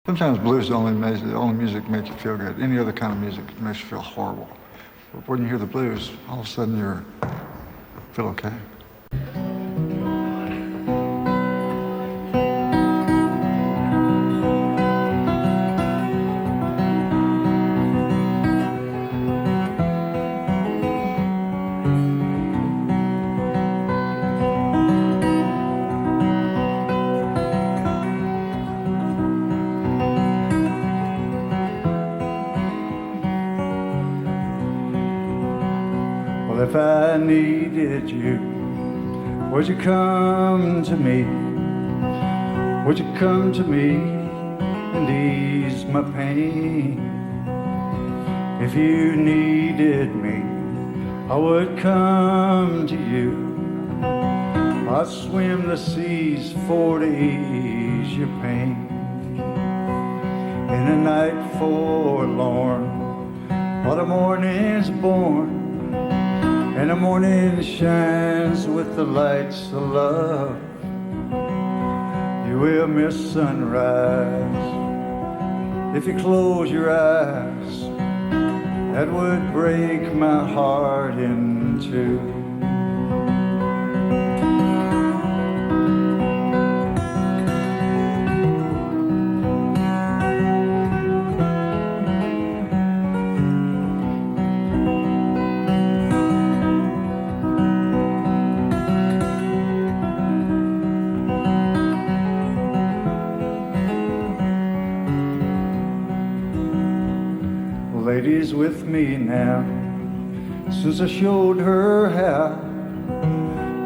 Sometimes blues is the only music that makes you feel good. Any other kind of music makes you feel horrible. But when you hear the blues, all of a sudden you feel okay. Well, if I needed you, would you come to me? Would you come to me and ease my pain? If you needed me, I would come to you. I'd swim the seas for to ease your pain. In a night forlorn, while the morning's born, and the morning shines with the lights of love, you will miss sunrise. If you close your eyes, that would break my heart in two. Lady's with me now, since I showed her how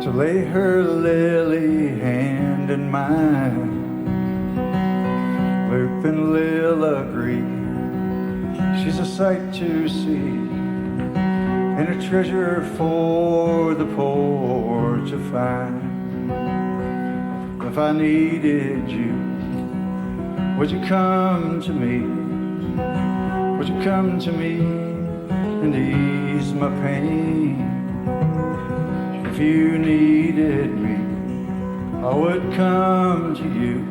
to lay her lily hand in mine. Luke and Lil agree, she's a sight to see, and a treasure for the poor to find. If I needed you, would you come to me? Would you come to me and ease my pain? If you needed me, I would come to you.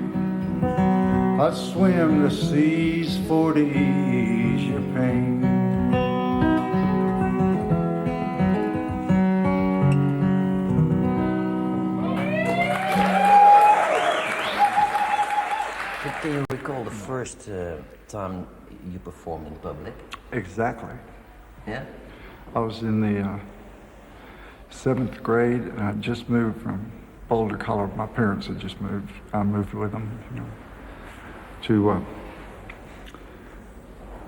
I'd swim the seas for to ease your pain. Can you recall the first time you performed in public? Exactly. Yeah? I was in the 7th grade, and I just moved from Boulder, Colorado. My parents had just moved. I moved with them, to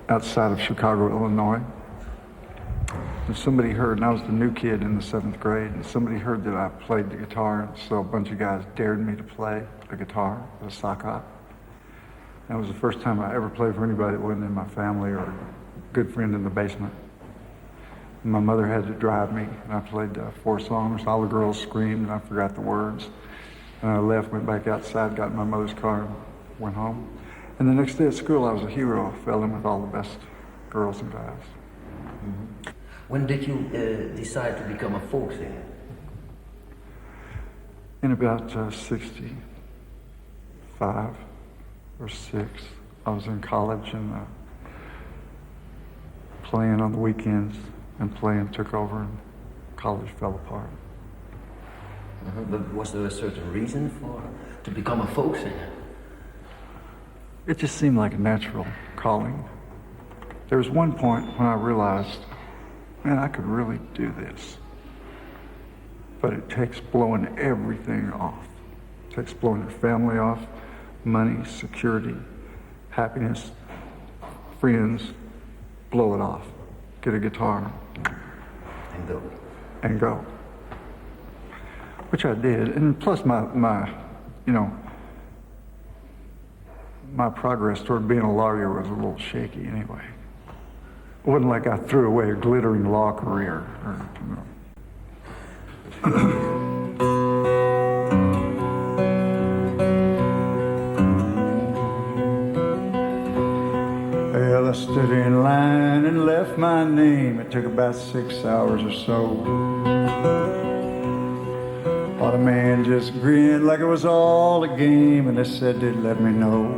outside of Chicago, Illinois. And somebody heard, and I was the new kid in the 7th grade, and somebody heard that I played the guitar, and so a bunch of guys dared me to play the guitar with a sock hop. That was the first time I ever played for anybody that wasn't in my family or a good friend in the basement. And my mother had to drive me, and I played 4 songs. All the girls screamed, and I forgot the words. And I left, went back outside, got in my mother's car, and went home. And the next day at school, I was a hero. I fell in with all the best girls and guys. Mm-hmm. When did you decide to become a folk singer? In about 65 or 6, I was in college and playing on the weekends, and playing took over and college fell apart. Mm-hmm. But was there a certain reason to become a folk singer? It just seemed like a natural calling. There was one point when I realized, man, I could really do this. But it takes blowing everything off. It takes blowing your family off, money, security, happiness, friends, blow it off. Get a guitar. And go. And go. Which I did. And plus my progress toward being a lawyer was a little shaky anyway. It wasn't like I threw away a glittering law career. Well, I stood in line and left my name. It took about 6 hours or so. While the man just grinned like it was all a game, and they said they'd let me know.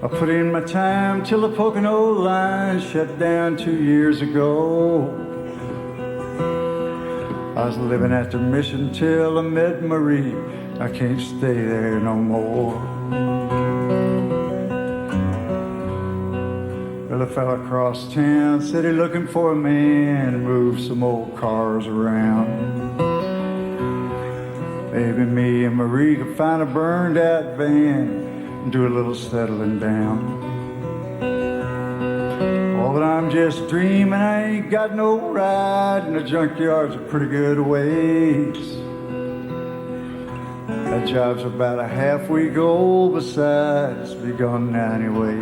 I put in my time till the Pocono line shut down 2 years ago. I was living at the mission till I met Marie. I can't stay there no more. Well, I fell across town, city looking for a man to move some old cars around. Maybe me and Marie could find a burned out van and do a little settling down. Oh, but I'm just dreaming, I ain't got no ride, and the junkyard's a pretty good ways. That job's about a half-week old, besides, be gone now anyway.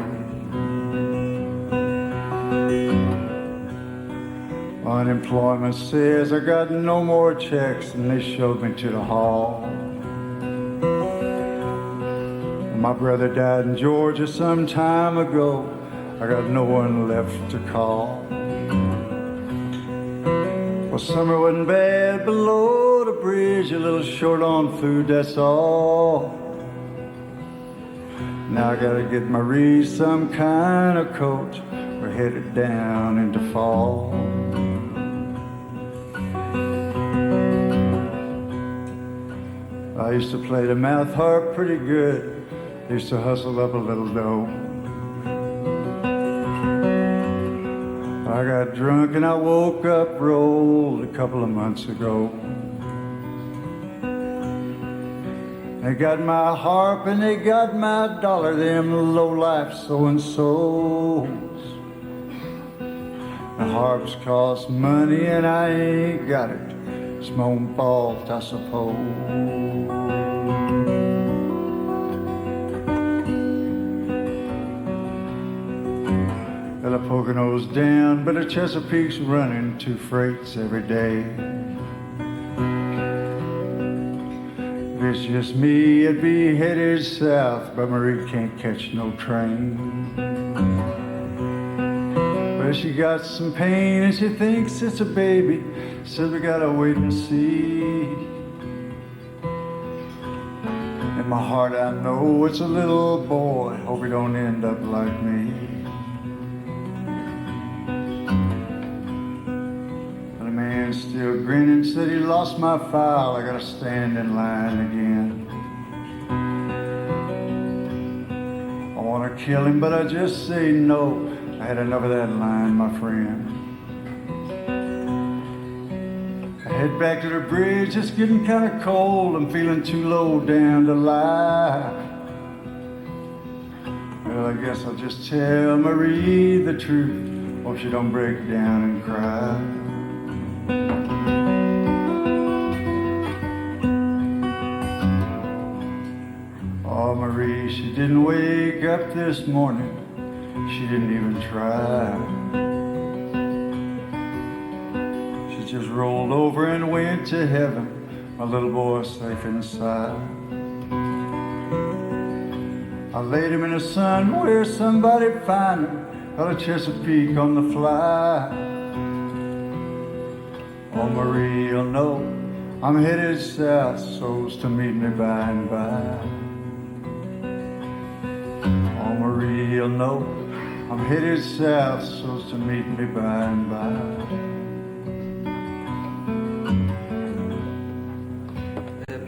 Unemployment says I got no more checks, and they showed me to the hall. My brother died in Georgia some time ago. I got no one left to call. Well, summer wasn't bad below the bridge, a little short on food, that's all. Now I gotta get Marie some kind of coat. We're headed down into fall. I used to play the mouth harp pretty good. Used to hustle up a little dough. I got drunk and I woke up rolled a couple of months ago. They got my harp and they got my dollar, them low-life so-and-sos. The harps cost money and I ain't got it. It's my own fault, I suppose. Well, the Pocono's down, but the Chesapeake's running 2 freights every day. If it's just me, it'd be headed south, but Marie can't catch no train. Well, she got some pain and she thinks it's a baby, said we gotta wait and see. In my heart I know it's a little boy, hope he don't end up like me. Still grinning, said he lost my file, I gotta stand in line again. I wanna kill him, but I just say no. I had enough of that line, my friend. I head back to the bridge, it's getting kinda cold. I'm feeling too low down to lie. Well, I guess I'll just tell Marie the truth. Hope she don't break down and cry. Oh, Marie, she didn't wake up this morning. She didn't even try. She just rolled over and went to heaven. My little boy's safe inside. I laid him in the sun where somebody find him. Got a Chesapeake on the fly. Oh, Marie, you'll know I'm headed south, so's to meet me by and by. Oh, Marie, you'll know I'm headed south, so's to meet me by and by.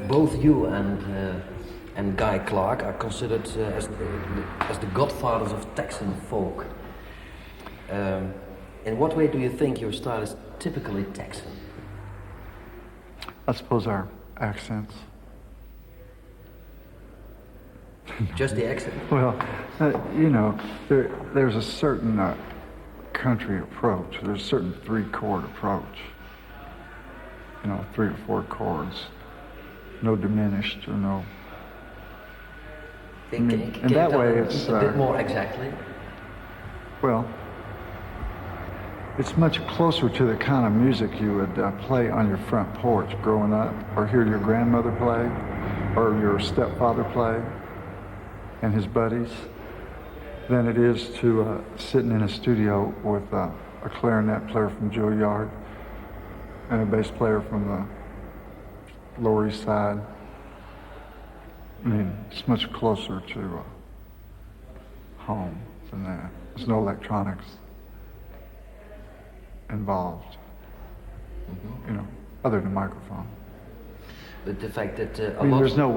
Both you and Guy Clark are considered as the godfathers of Texan folk. In what way do you think your style is typically Texan? I suppose our accents. Just the accent? Well, you know, there's a certain country approach. There's a certain 3-chord approach. You know, 3 or 4 chords. No diminished or no... Can you tell us a bit more exactly? Well, it's much closer to the kind of music you would play on your front porch growing up, or hear your grandmother play, or your stepfather play, and his buddies, than it is to sitting in a studio with a clarinet player from Juilliard and a bass player from the Lower East Side. I mean, it's much closer to home than that. There's no electronics involved, you know, other than microphone. But the fact that I mean, there's no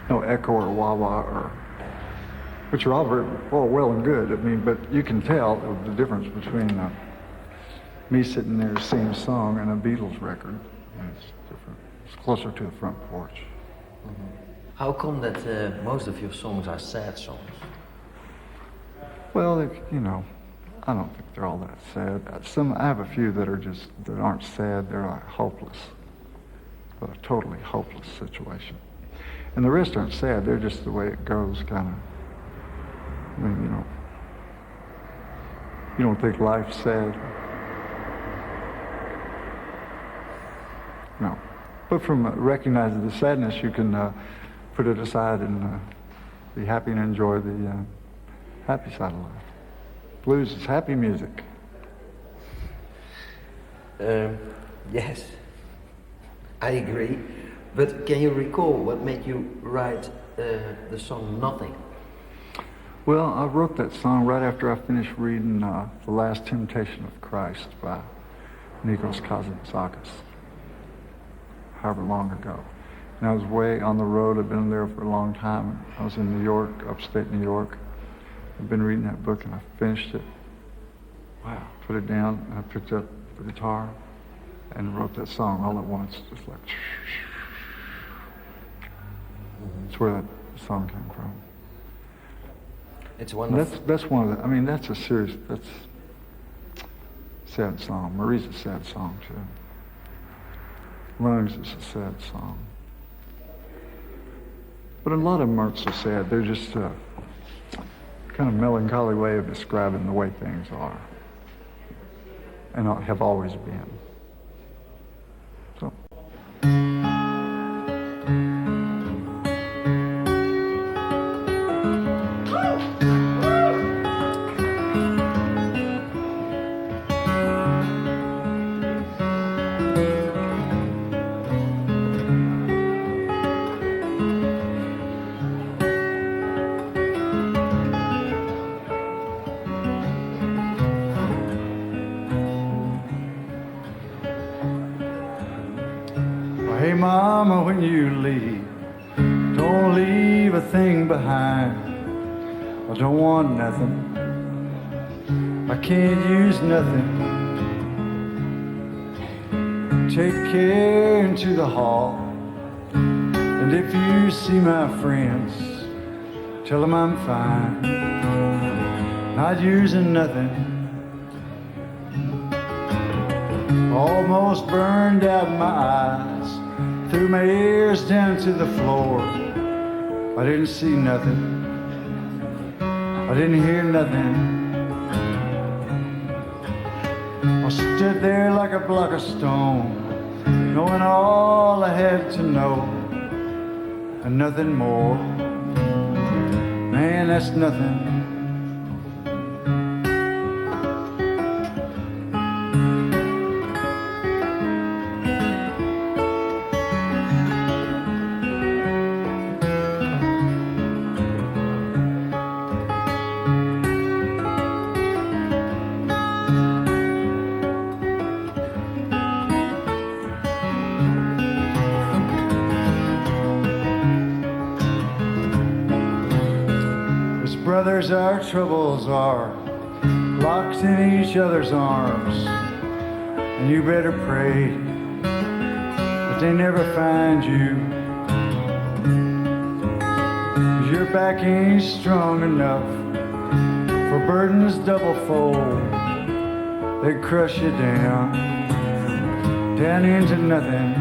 echo or wah-wah or, which are all very well and good. I mean, but you can tell the difference between me sitting there singing a song and a Beatles record. I mean, it's different. It's closer to the front porch. How come that most of your songs are sad songs? Well, you know, I don't think they're all that sad. I have a few that aren't sad. They're like hopeless, a totally hopeless situation. And the rest aren't sad. They're just the way it goes, kind of. I mean, you know, you don't think life's sad. No. But from recognizing the sadness, you can put it aside and be happy and enjoy the happy side of life. Blues is happy music. Yes, I agree. But can you recall what made you write the song Nothing? Well, I wrote that song right after I finished reading The Last Temptation of Christ by Nikos Kazantzakis, however long ago. And I was way on the road. I've been there for a long time. I was in New York, upstate New York. I've been reading that book and I finished it. Wow. Put it down and I picked up the guitar and wrote that song all at once, just like. That's where that song came from. It's wonderful. That's one of the. I mean, that's a serious. That's a sad song. Marie's a sad song too. Lungs is a sad song. But a lot of them aren't so sad. They're just kind of melancholy way of describing the way things are and have always been. So. Hey mama, when you leave, don't leave a thing behind. I don't want nothing, I can't use nothing. Take care into the hall, and if you see my friends, tell them I'm fine, not using nothing. Almost burned out my eyes, threw my ears down to the floor. I didn't see nothing, I didn't hear nothing. I stood there like a block of stone, knowing all I had to know, and nothing more. Man, that's nothing. Brothers, our troubles are locked in each other's arms, and you better pray that they never find you, 'cause your back ain't strong enough for burdens double fold. They crush you down into nothing.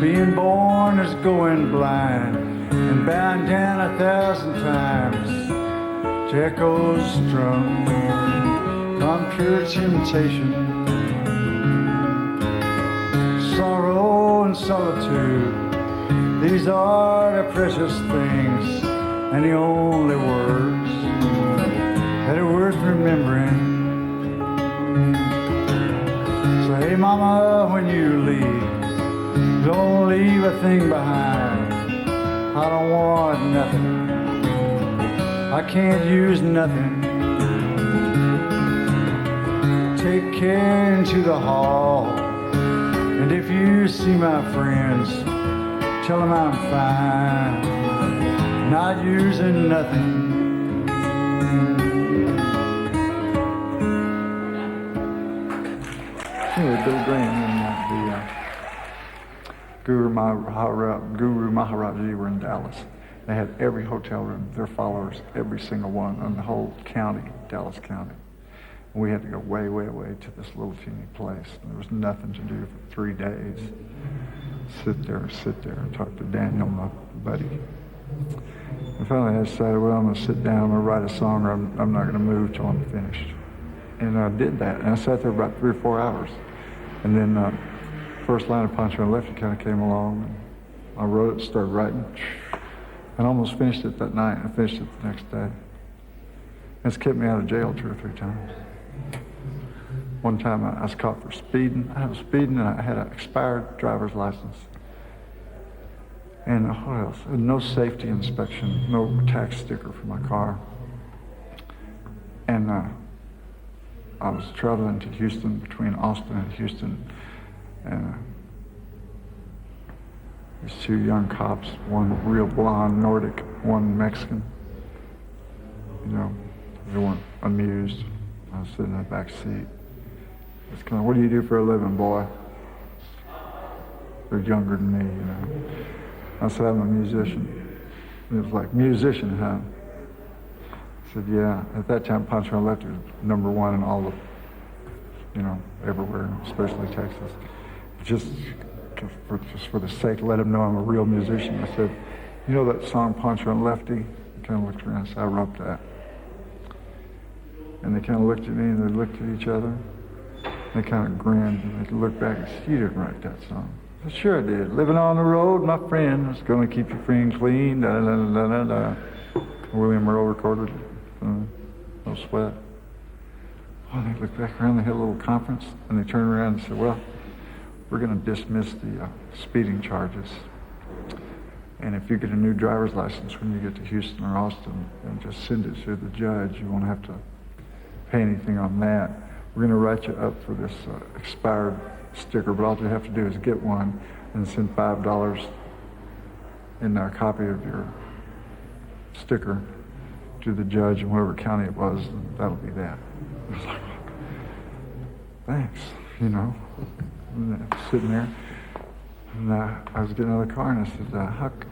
Being born is going blind and bound down 1,000 times to echoes strung from pure temptation. Sorrow and solitude, these are the precious things and the only words that are worth remembering. So hey mama, when you leave, don't leave a thing behind. I don't want nothing. I can't use nothing. Take care into the hall. And if you see my friends, tell them I'm fine, not using nothing. Anyway, Bill Graham and the Guru Maharaji were in Dallas. They had every hotel room, their followers, every single one in the whole county, Dallas County. And we had to go way, way, way to this little teeny place. And there was nothing to do for 3 days. Sit there and talk to Daniel, my buddy. And finally I decided, well, I'm going to sit down, I'm going to write a song, or I'm not going to move till I'm finished. And I did that, and I sat there about 3 or 4 hours. And then first line of Pancho and Lefty kind of came along, and I wrote it, started writing, and almost finished it that night. I finished it the next day. It's kept me out of jail 2 or 3 times. One time I was caught for speeding. I was speeding and I had an expired driver's license. And what else? No safety inspection, no tax sticker for my car. And I was traveling to Houston, between Austin and Houston, and these 2 young cops, one real blonde Nordic, one Mexican. You know, they weren't amused. I was sitting in the back seat. It's kind of, what do you do for a living, boy? They're younger than me, you know. I said, I'm a musician. And it was like, musician, huh? I said, yeah. At that time, Pancho and Lefty was #1 in all of, you know, everywhere, especially Texas. Just for the sake, let them know I'm a real musician. I said, you know that song, Pancho and Lefty? He kind of looked around and said, I wrote that. And they kind of looked at me and they looked at each other. They kind of grinned and they looked back and said, you didn't write that song. I said, sure I did. Living on the road, my friend, was going to keep you free and clean, da da da da da. William Earl recorded it. No sweat. Well, they looked back around, they had a little conference, and they turned around and said, well, we're going to dismiss the speeding charges. And if you get a new driver's license when you get to Houston or Austin, and just send it to the judge, you won't have to pay anything on that. We're going to write you up for this expired sticker, but all you have to do is get one and send $5 in a copy of your sticker to the judge in whatever county it was, and that'll be that. I was like, thanks, you know. And I was sitting there, and I was getting out of the car, and I said,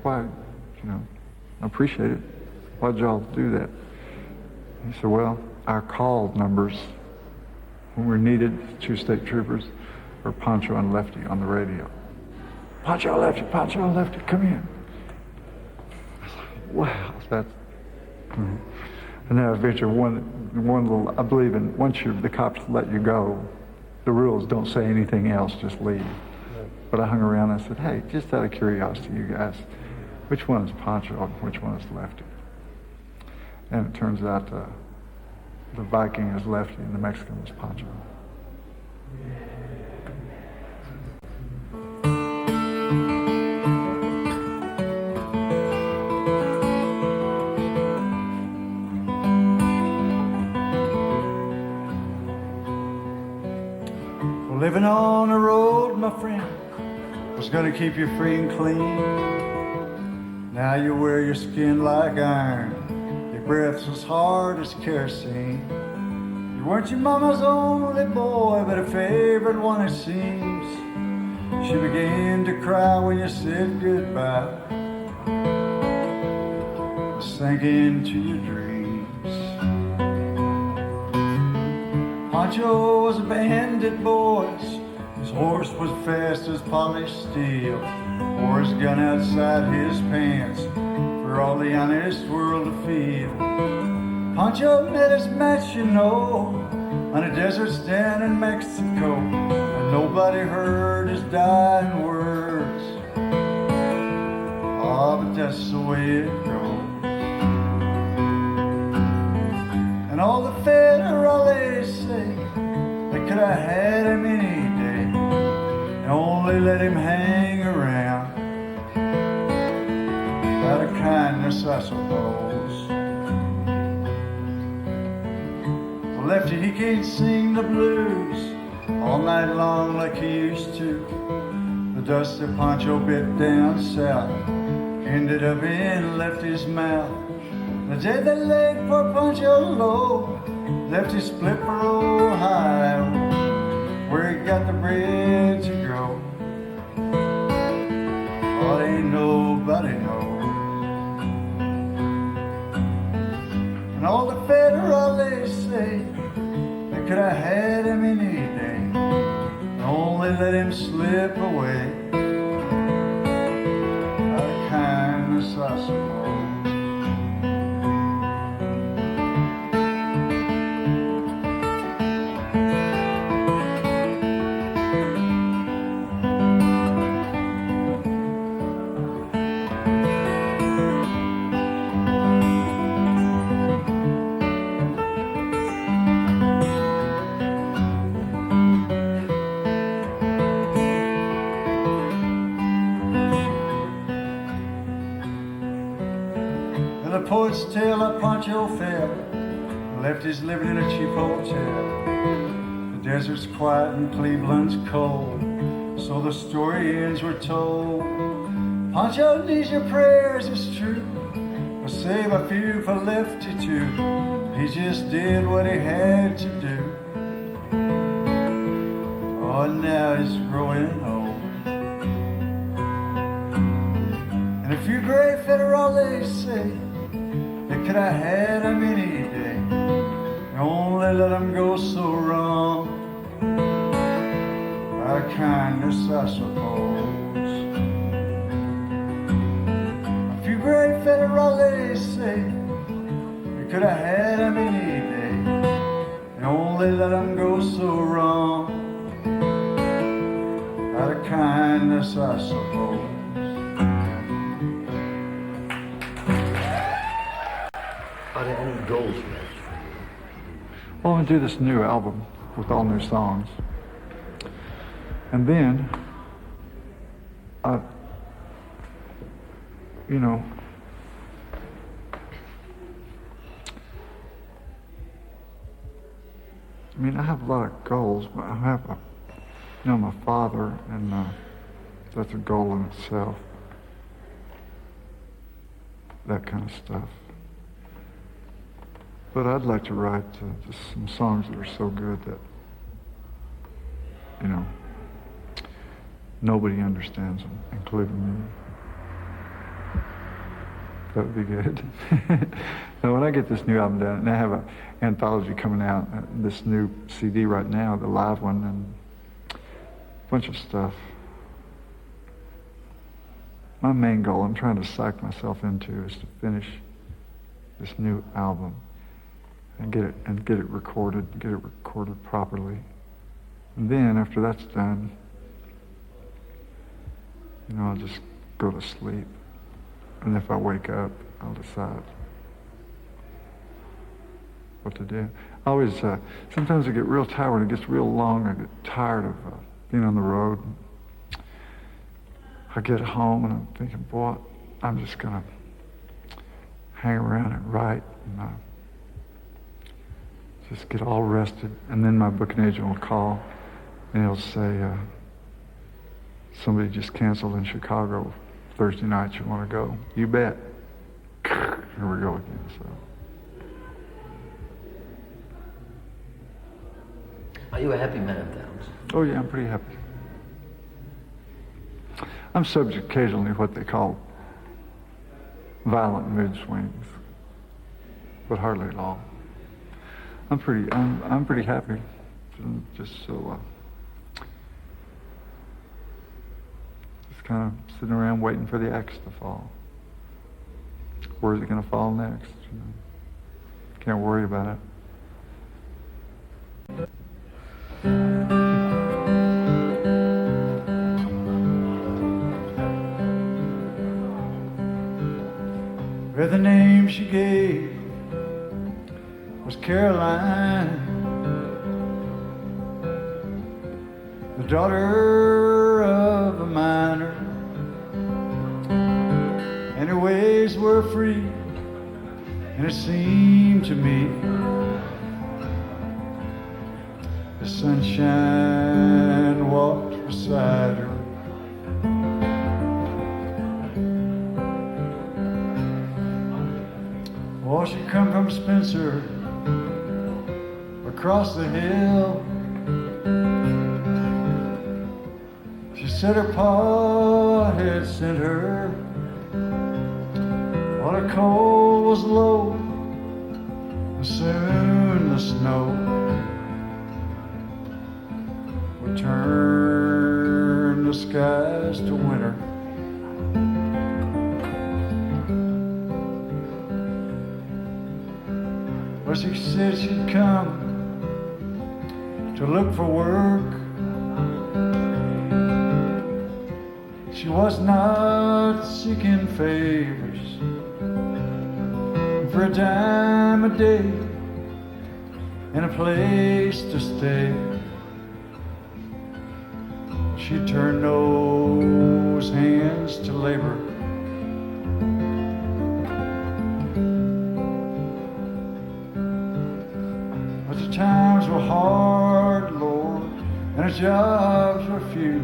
why, you know, I appreciate it. Why'd y'all do that? He said, well, our call numbers, when we're needed, 2 state troopers, are Pancho and Lefty on the radio. Pancho and Lefty, Pancho and Lefty, come in. I was like, wow, that's... And then eventually one little, I believe in, once the cops let you go, the rules don't say anything else, just leave. But I hung around and I said, hey, just out of curiosity, you guys, which one is Pancho and which one is Lefty? And it turns out the Viking is Lefty and the Mexican was Pancho. Living on the road, my friend, was gonna keep you free and clean. Now you wear your skin like iron, your breath's as hard as kerosene. You weren't your mama's only boy, but a favorite one it seems. She began to cry when you said goodbye, sank into your dreams. Pancho was a bandit, boys. His horse was fast as polished steel. Wore his gun outside his pants for all the honest world to feel. Pancho met his match, you know, on a desert stand in Mexico, and nobody heard his dying words. Oh, but that's the way it goes. And all the federales say they could have had him any day and only let him hang around. But of kindness, I suppose. Well, Lefty, he can't sing the blues all night long like he used to. The dust that Pancho bit down south ended up in Lefty's mouth. The day they laid poor Pancho low, Lefty split for Ohio, where he got the bread to grow. Oh, ain't nobody knows. And all the federales say they could have had him any day, and only let him slip away. Out of kindness, I suppose. The poet's tale of Pancho fell, Lefty's living in a cheap hotel. The desert's quiet and Cleveland's cold, so the story ends we're told. Pancho needs your prayers, it's true, but save a few for Lefty too. He just did what he had to do. Oh, now he's growing old. And a few great federales say they could have had him any day, and only let him go so wrong. Out of kindness, I suppose. A few great federales say they could have had him any day, and only let him go so wrong. Out of kindness, I suppose. Are there any goals left? Well, I'm gonna do this new album with all new songs. And then, you know, I mean, I have a lot of goals, but I have, you know, my father, and that's a goal in itself. That kind of stuff. But I'd like to write just some songs that are so good that, you know, nobody understands them, including me. That would be good. Now, when I get this new album done, and I have an anthology coming out, this new CD right now, the live one, and a bunch of stuff. My main goal, I'm trying to psych myself into, is to finish this new album and get it recorded properly. And then after that's done, you know, I'll just go to sleep. And if I wake up, I'll decide what to do. I always, sometimes I get real tired when it gets real long. I get tired of being on the road. I get home and I'm thinking, boy, I'm just gonna hang around and write and just get all rested. And then my booking agent will call and he'll say, somebody just canceled in Chicago Thursday night, you want to go? You bet. Here we go again. So. Are you a happy man, Towns? Oh yeah, I'm pretty happy. I'm subject occasionally to what they call violent mood swings, but hardly at all. I'm pretty happy. I'm just so just kind of sitting around waiting for the axe to fall. Where's it going to fall next? You know? Can't worry about it. Well, the name she gave was Caroline, the daughter of a miner. And and her ways were free, and it seemed to me the sunshine walked beside her. Oh, she come from Spencer, across the hill. She said her pa had sent her while her coal was low, and soon the snow would turn the skies to winter. Well, she said she'd come to look for work. She was not seeking favors for a dime a day and a place to stay. She turned those hands to labor. But the times were hard, Lord, and the jobs were few.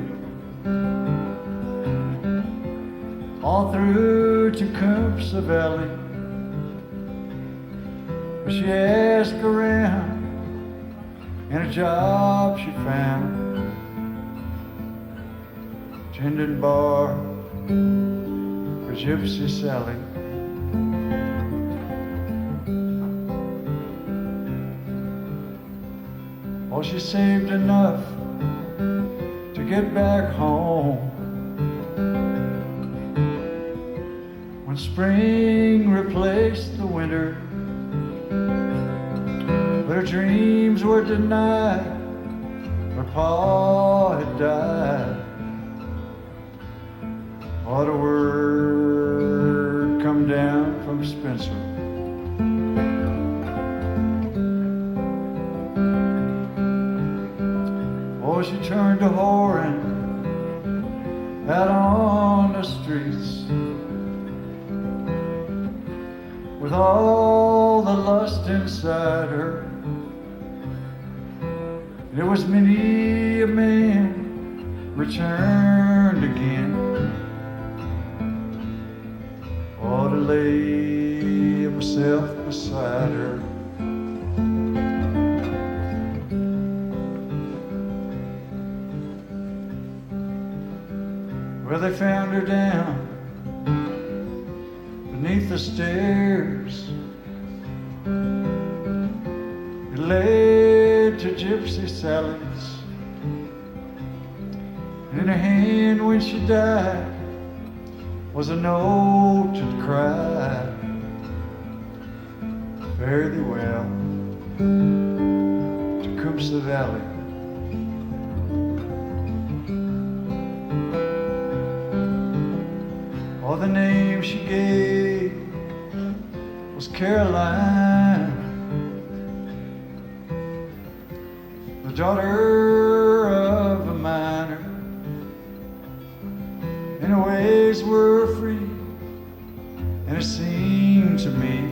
All through Tecumseh Valley, she asked around, and a job she found, tending bar for Gypsy Sally. Oh, she saved enough to get back home when spring replaced the winter, but her dreams were denied. Her pa had died. Oh, the word come down from Spencer. Oh, she turned to whoring out on the streets, with all the lust inside her. There was many a man returned again, or to lay himself beside her. Well, they found her down beneath the stairs. It led to Gypsy Sally's, and in her hand when she died was a note that cried, fare thee well, Tecumseh Valley. Oh, the name she gave was Caroline, the daughter of a miner, and her ways were free, and it seemed to me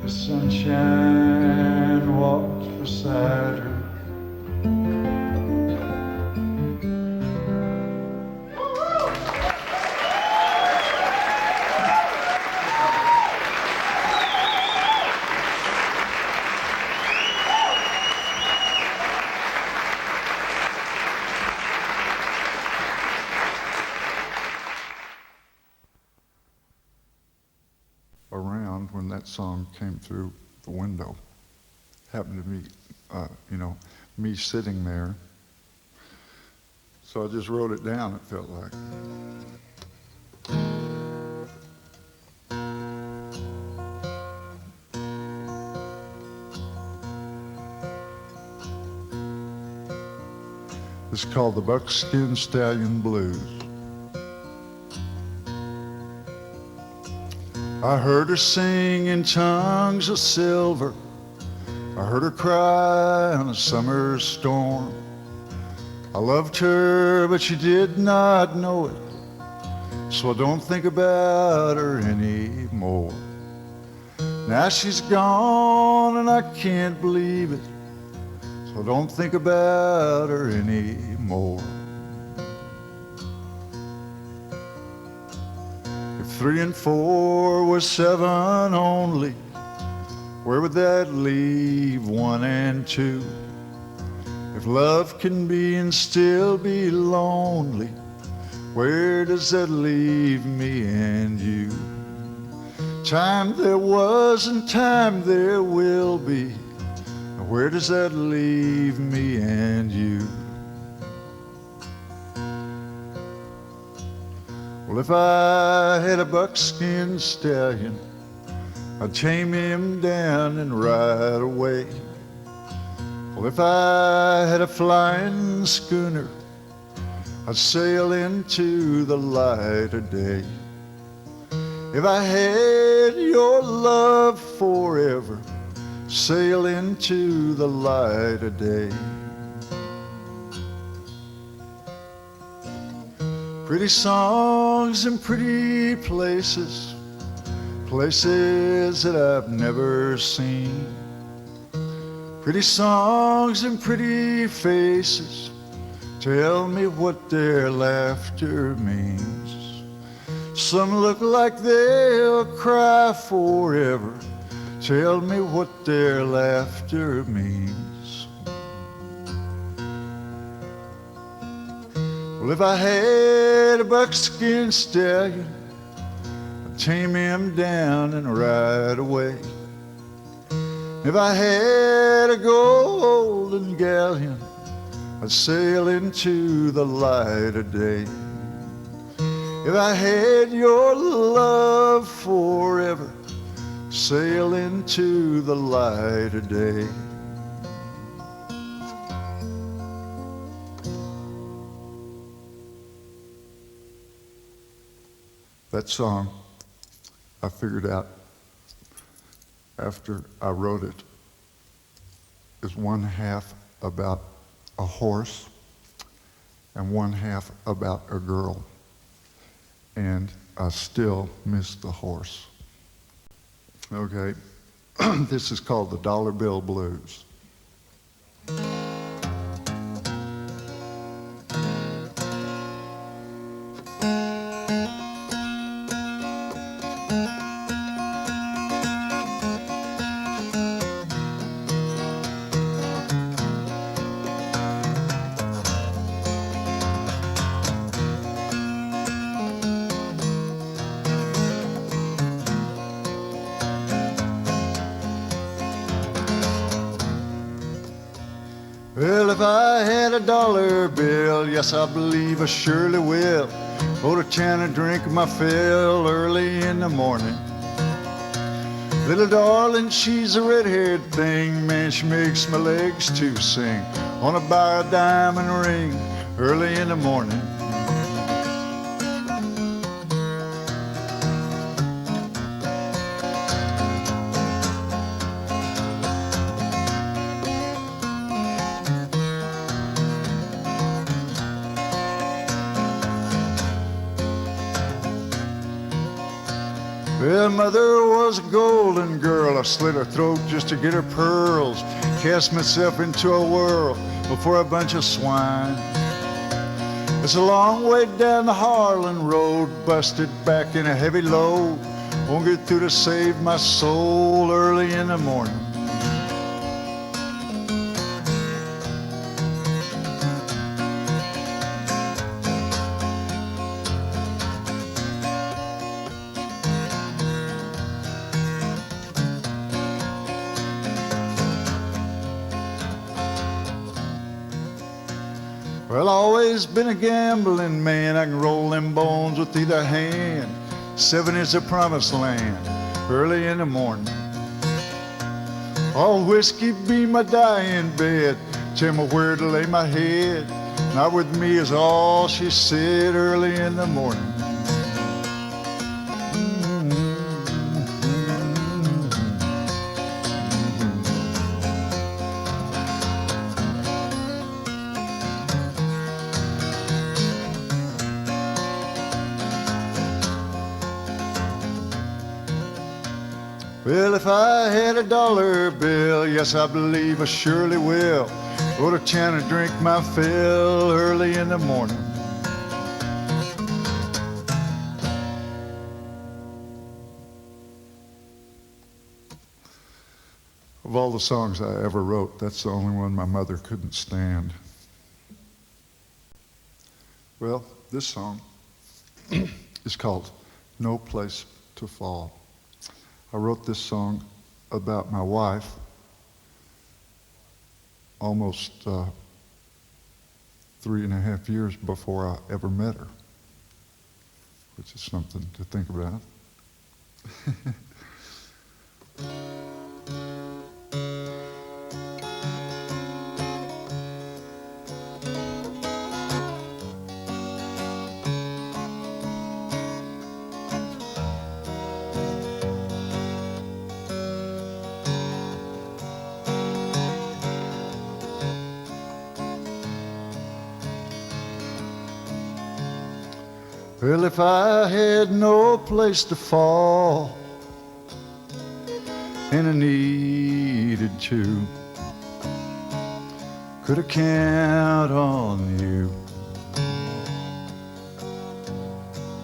the sunshine walked beside her. Around when that song came through the window. Happened to be, me sitting there. So I just wrote it down, it felt like. It's called the Buckskin Stallion Blues. I heard her sing in tongues of silver. I heard her cry on a summer storm. I loved her, but she did not know it. so I don't think about her anymore. Now she's gone and I can't believe it, so I don't think about her anymore. If 3 and 4 was 7 only, where would that leave 1 and 2? If love can be and still be lonely, where does that leave me and you? Time there was and time there will be, where does that leave me and you? Well, if I had a buckskin stallion, I'd tame him down and ride away. Well, if I had a flying schooner, I'd sail into the light of day. If I had your love forever, sail into the light of day. Pretty songs and pretty places, places that I've never seen. Pretty songs and pretty faces, tell me what their laughter means. Some look like they'll cry forever, tell me what their laughter means. Well, if I had a buckskin stallion, I'd tame him down and ride away. If I had a golden galleon, I'd sail into the light of day. If I had your love forever, sail into the light of day. That song, I figured out after I wrote it, is 1/2 about a horse and 1/2 about a girl. And I still miss the horse. Okay, this is called the Dollar Bill Blues. Well, if I had a dollar bill, yes, I believe I surely will, go to town and drink my fill early in the morning. Little darling, she's a red-haired thing, man, she makes my legs to sing. Wanna buy a diamond ring early in the morning. Well, mother was a golden girl. I slit her throat just to get her pearls. Cast myself into a whirl before a bunch of swine. It's a long way down the Harlan Road, busted back in a heavy load. Won't get through to save my soul early in the morning. Well, always been a gambling man. I can roll them bones with either hand. 7 is the promised land, early in the morning. All whiskey be my dying bed. Tell me where to lay my head. Not with me is all she said early in the morning. Well, if I had a dollar bill, yes, I believe I surely will. Go to town and drink my fill early in the morning. Of all the songs I ever wrote, that's the only one my mother couldn't stand. Well, this song is called No Place to Fall. I wrote this song about my wife almost 3.5 years before I ever met her, which is something to think about. Well, if I had no place to fall and I needed to, could I count on you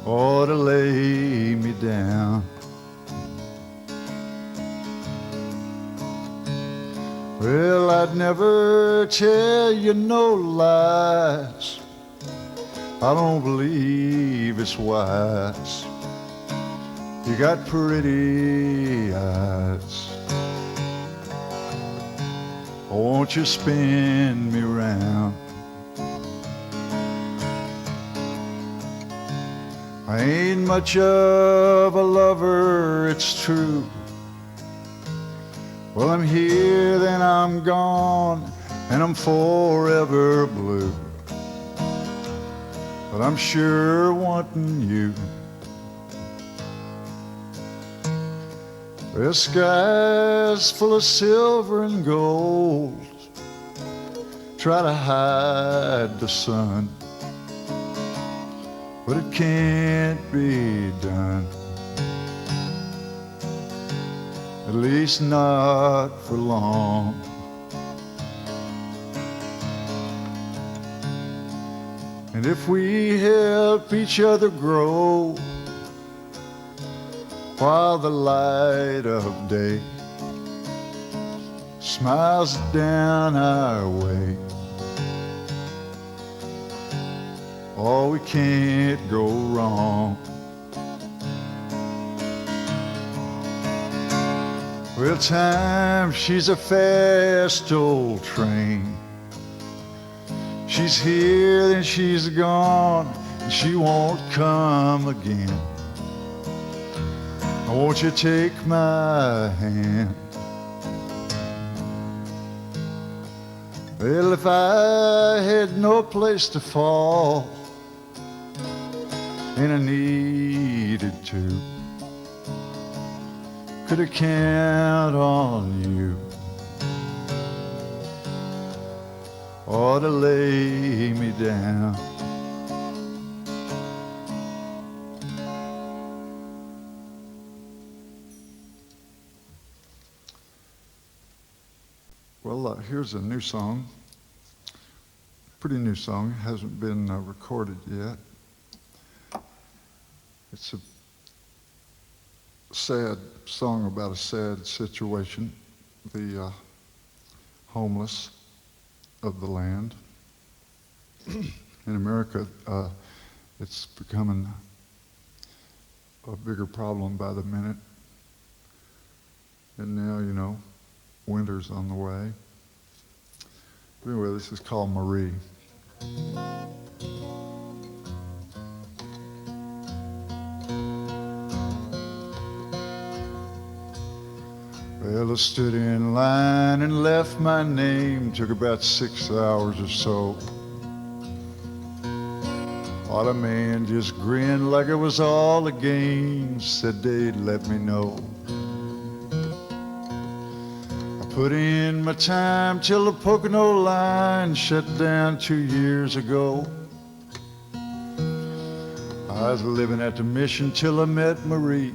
or to lay me down? Well, I'd never tell you no lies. I don't believe it's wise. You got pretty eyes. Won't you spin me round? I ain't much of a lover, it's true. Well, I'm here, then I'm gone, and I'm forever blue. But I'm sure wanting you. The sky's full of silver and gold. Try to hide the sun, but it can't be done. At least not for long. And if we help each other grow while the light of day smiles down our way, oh, we can't go wrong. Well, time, she's a fast old train. She's here, then she's gone, and she won't come again. Won't you take my hand? Well, if I had no place to fall and I needed to, could I count on you or to lay me down? Well, here's a new song, pretty new song, hasn't been recorded yet. It's a sad song about a sad situation, the homeless of the land. In America, it's becoming a bigger problem by the minute. And now, you know, winter's on the way. Anyway, this is called Marie. Well, I stood in line and left my name. Took about 6 hours or so. While the man just grinned like it was all a game. Said they'd let me know. Put in my time till the Pocono line shut down 2 years ago. I was living at the mission till I met Marie.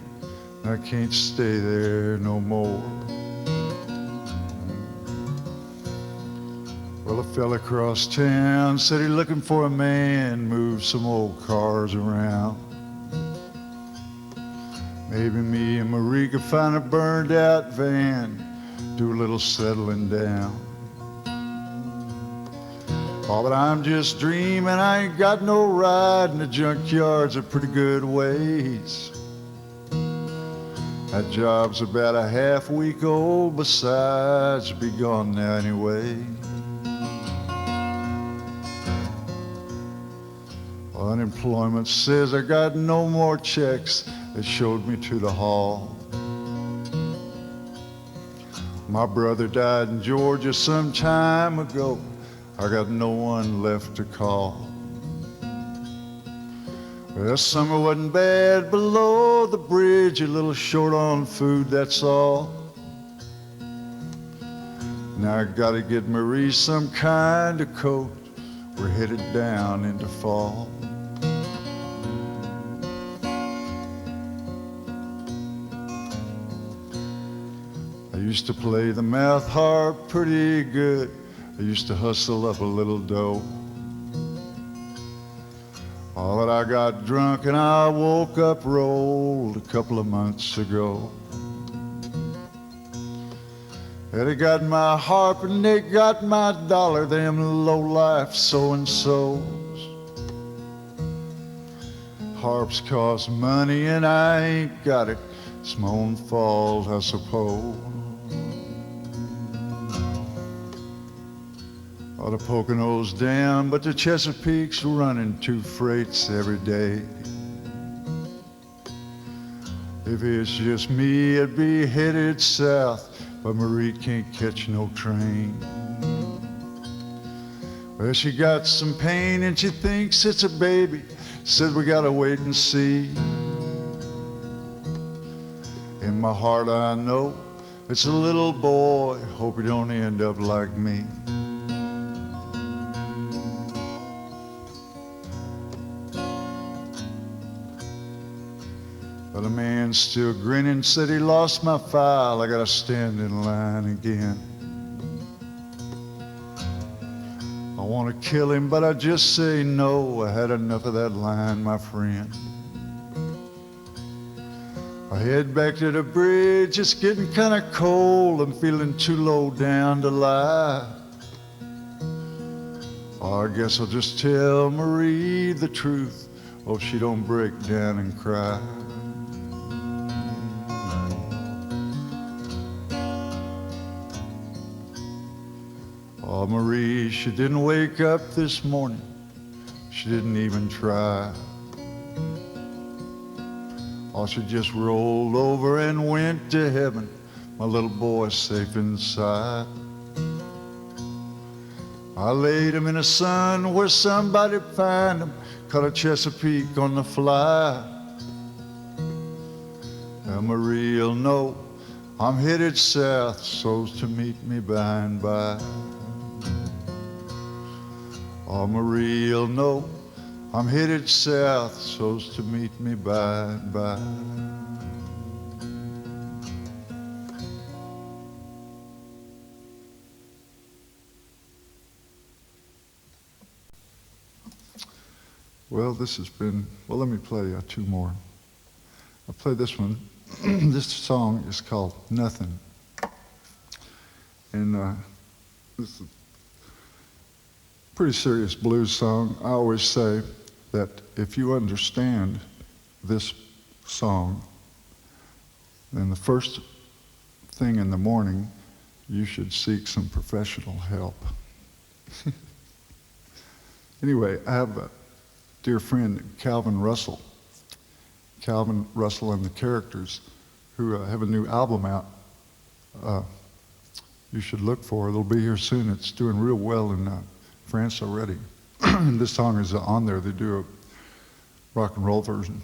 I can't stay there no more. Well, a fella across town said he's looking for a man, move some old cars around. Maybe me and Marie could find a burned out van, do a little settling down. Oh, but I'm just dreaming, I ain't got no ride, and the junkyard's a pretty good ways. That job's about a half week old, besides, be gone now anyway. Unemployment says I got no more checks. They showed me to the hall. My brother died in Georgia some time ago. I got no one left to call. Well, summer wasn't bad below the bridge, a little short on food, that's all. Now I gotta get Marie some kind of coat. We're headed down into fall. I used to play the mouth harp pretty good. I used to hustle up a little dough. Oh, but I got drunk and I woke up rolled a couple of months ago. Yeah, they got my harp and they got my dollar, them low-life so-and-sos. Harps cost money and I ain't got it. It's my own fault, I suppose. Ought to Poconos down, but the Chesapeake's running 2 freights every day. If it's just me, it'd be headed south, but Marie can't catch no train. Well, she got some pain and she thinks it's a baby. Said we gotta wait and see. In my heart I know it's a little boy. Hope he don't end up like me. But a man still grinning said he lost my file. I gotta stand in line again. I wanna kill him, but I just say no. I had enough of that line, my friend. I head back to the bridge. It's getting kinda cold. I'm feeling too low down to lie. Oh, I guess I'll just tell Marie the truth. Oh, she don't break down and cry. Oh, Marie, she didn't wake up this morning. She didn't even try. Oh, she just rolled over and went to heaven. My little boy's safe inside. I laid him in the sun where somebody find him. Caught a Chesapeake on the fly. Now Marie'll know I'm headed south, so's to meet me by and by. Oh, Marie'll know I'm headed south, so's to meet me by and by. Well, this has been, well, let me play 2 more. I'll play this one. This song is called Nothing. And this is a pretty serious blues song. I always say that if you understand this song, then the first thing in the morning, you should seek some professional help. Anyway, I have a dear friend, Calvin Russell and the Characters, who have a new album out you should look for. It'll be here soon. It's doing real well in France already. And this song is on there. They do a rock and roll version.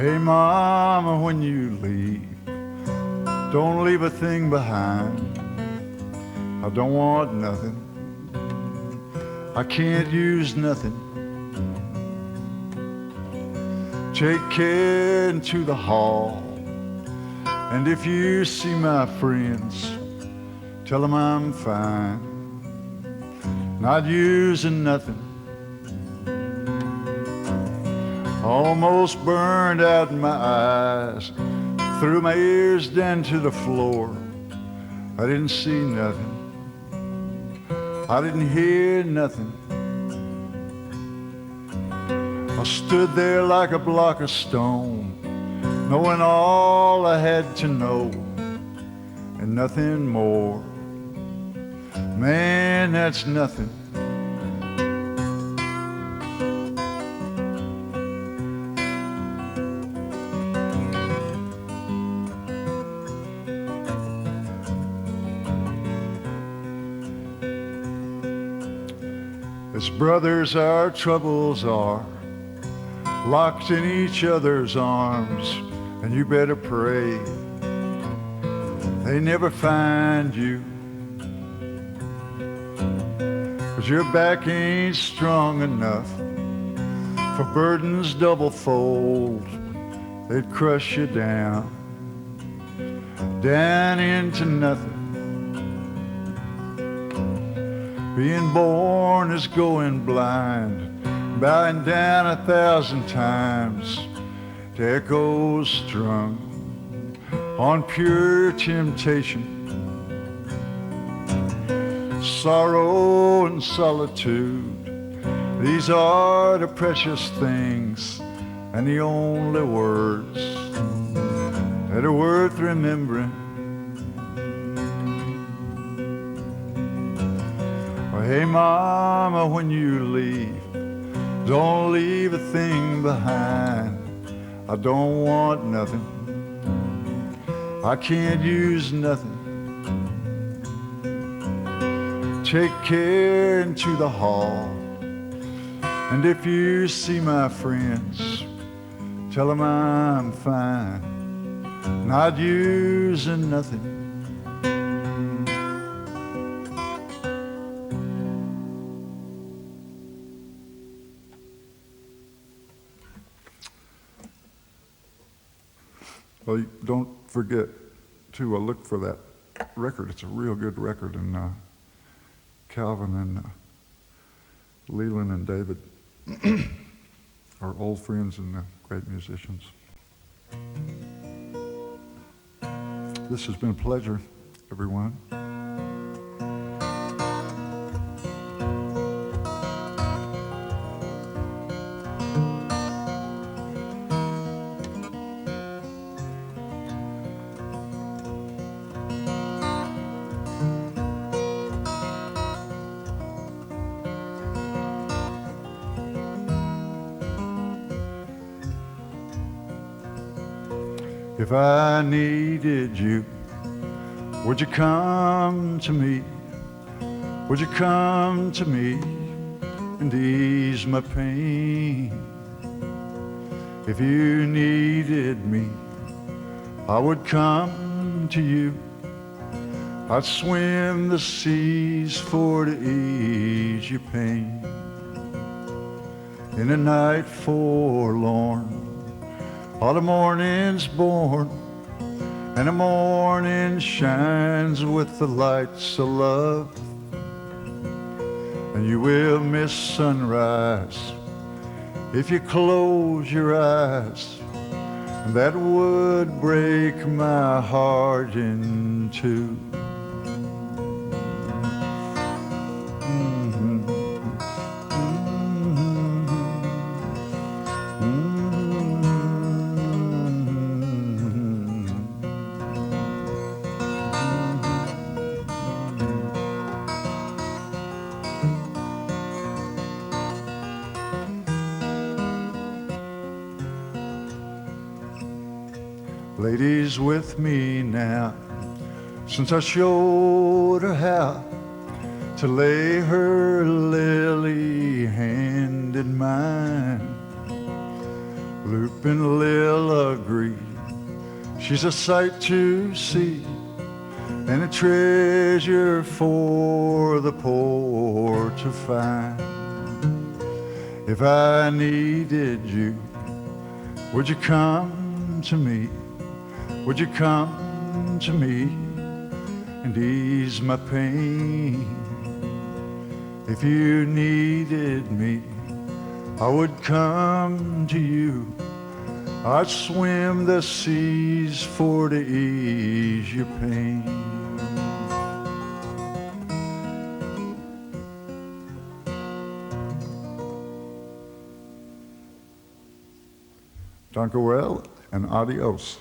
Hey mama, when you leave, don't leave a thing behind. I don't want nothing, I can't use nothing. Take care into the hall, and if you see my friends, tell them I'm fine, not using nothing. Almost burned out in my eyes, threw my ears down to the floor. I didn't see nothing, I didn't hear nothing. I stood there like a block of stone, knowing all I had to know and nothing more. Man, that's nothing. As brothers, our troubles are locked in each other's arms, and you better pray they never find you, 'cause your back ain't strong enough for burdens double fold. They'd crush you down, down into nothing. Being born is going blind, bowing down 1,000 times to echoes strung on pure temptation. Sorrow and solitude, these are the precious things and the only words that are worth remembering. Hey mama, when you leave, don't leave a thing behind. I don't want nothing, I can't use nothing. Take care into the hall, and if you see my friends, tell them I'm fine, not using nothing. Well, don't forget to look for that record. It's a real good record, and Calvin and Leland and David are old friends and great musicians. This has been a pleasure, everyone. If I needed you, would you come to me? Would you come to me and ease my pain? If you needed me, I would come to you. I'd swim the seas for to ease your pain. In a night forlorn, all the morning's born, and the morning shines with the lights of love. And you will miss sunrise if you close your eyes, and that would break my heart in two. Ladies with me now, since I showed her how to lay her lily hand in mine, looping Lila She's a sight to see and a treasure for the poor to find. If I needed you, would you come to me? Would you come to me and ease my pain? If you needed me, I would come to you. I'd swim the seas for to ease your pain. Danke well and adios.